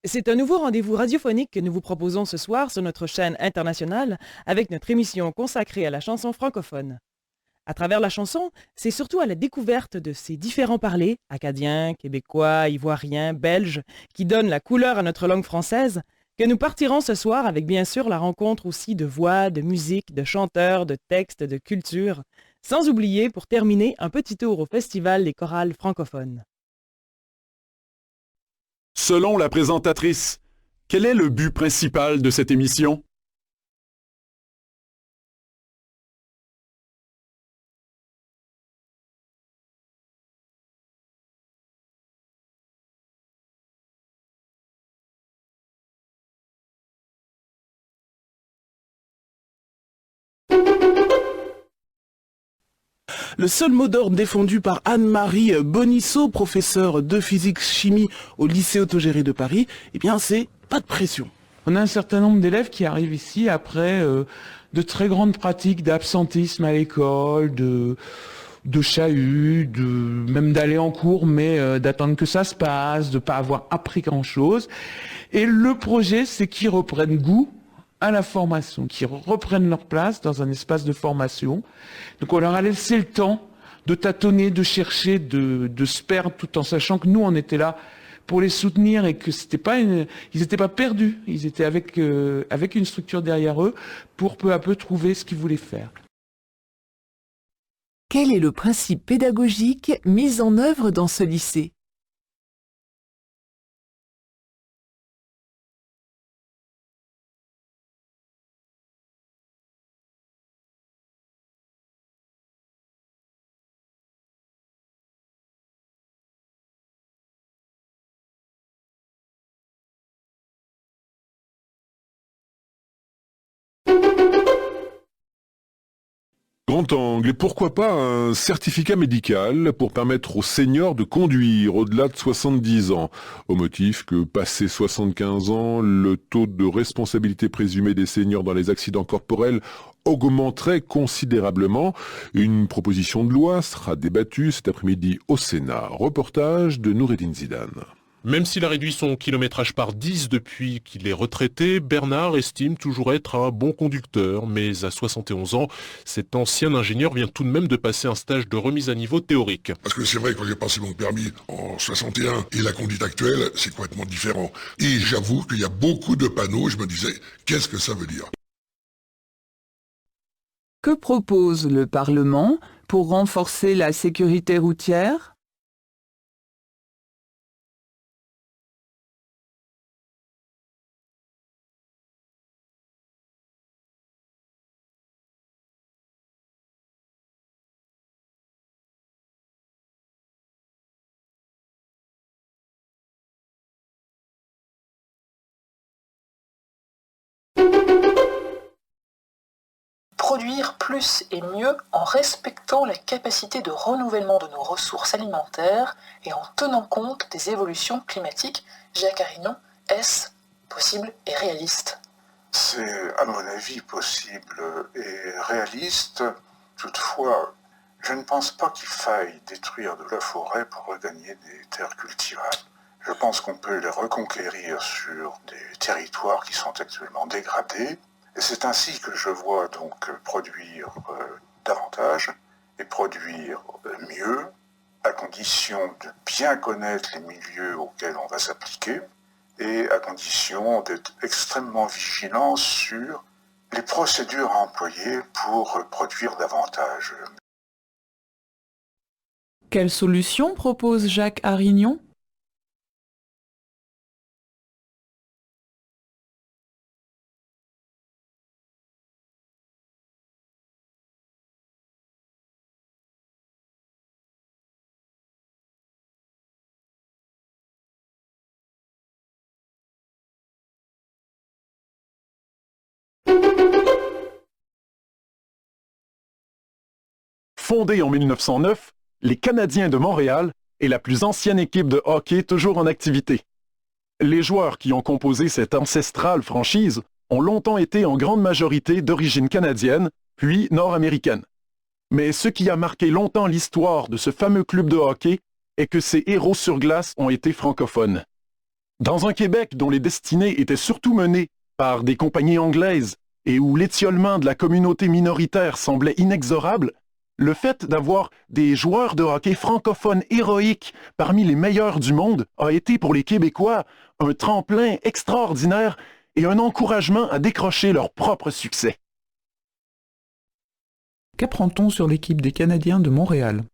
C'est un nouveau rendez-vous radiophonique que nous vous proposons ce soir sur notre chaîne internationale avec notre émission consacrée à la chanson francophone. À travers la chanson, c'est surtout à la découverte de ces différents parlers, acadiens, québécois, ivoiriens, belges, qui donnent la couleur à notre langue française, que nous partirons ce soir avec bien sûr la rencontre aussi de voix, de musique, de chanteurs, de textes, de culture, sans oublier pour terminer un petit tour au Festival des chorales francophones. Selon la présentatrice, quel est le but principal de cette émission? Le seul mot d'ordre défendu par Anne-Marie Bonisseau, professeure de physique-chimie au lycée autogéré de Paris, eh bien c'est pas de pression. On a un certain nombre d'élèves qui arrivent ici après de très grandes pratiques d'absentisme à l'école, de chahut, même d'aller en cours, mais d'attendre que ça se passe, de pas avoir appris grand-chose. Et le projet, c'est qu'ils reprennent goût à la formation, qu'ils reprennent leur place dans un espace de formation. Donc on leur a laissé le temps de tâtonner, de chercher, de se perdre, tout en sachant que nous, on était là pour les soutenir et que ils n'étaient pas perdus. Ils étaient avec une structure derrière eux pour peu à peu trouver ce qu'ils voulaient faire. Quel est le principe pédagogique mis en œuvre dans ce lycée ? Grand angle, et pourquoi pas un certificat médical pour permettre aux seniors de conduire au-delà de 70 ans, au motif que, passé 75 ans, le taux de responsabilité présumée des seniors dans les accidents corporels augmenterait considérablement. Une proposition de loi sera débattue cet après-midi au Sénat. Reportage de Noureddine Zidane. Même s'il a réduit son kilométrage par 10 depuis qu'il est retraité, Bernard estime toujours être un bon conducteur. Mais à 71 ans, cet ancien ingénieur vient tout de même de passer un stage de remise à niveau théorique. Parce que c'est vrai que quand j'ai passé mon permis en 61 et la conduite actuelle, c'est complètement différent. Et j'avoue qu'il y a beaucoup de panneaux, je me disais, qu'est-ce que ça veut dire ? Que propose le Parlement pour renforcer la sécurité routière ? Produire plus et mieux en respectant la capacité de renouvellement de nos ressources alimentaires et en tenant compte des évolutions climatiques. Jacques Arignon, est-ce possible et réaliste ? C'est, à mon avis, possible et réaliste. Toutefois, je ne pense pas qu'il faille détruire de la forêt pour regagner des terres cultivables. Je pense qu'on peut les reconquérir sur des territoires qui sont actuellement dégradés. Et c'est ainsi que je vois donc produire davantage et produire mieux, à condition de bien connaître les milieux auxquels on va s'appliquer et à condition d'être extrêmement vigilant sur les procédures à employer pour produire davantage. Quelle solution propose Jacques Arignon ? Fondée en 1909, les Canadiens de Montréal est la plus ancienne équipe de hockey toujours en activité. Les joueurs qui ont composé cette ancestrale franchise ont longtemps été en grande majorité d'origine canadienne, puis nord-américaine. Mais ce qui a marqué longtemps l'histoire de ce fameux club de hockey est que ses héros sur glace ont été francophones. Dans un Québec dont les destinées étaient surtout menées par des compagnies anglaises et où l'étiolement de la communauté minoritaire semblait inexorable, le fait d'avoir des joueurs de hockey francophones héroïques parmi les meilleurs du monde a été pour les Québécois un tremplin extraordinaire et un encouragement à décrocher leur propre succès. Qu'apprend-on sur l'équipe des Canadiens de Montréal?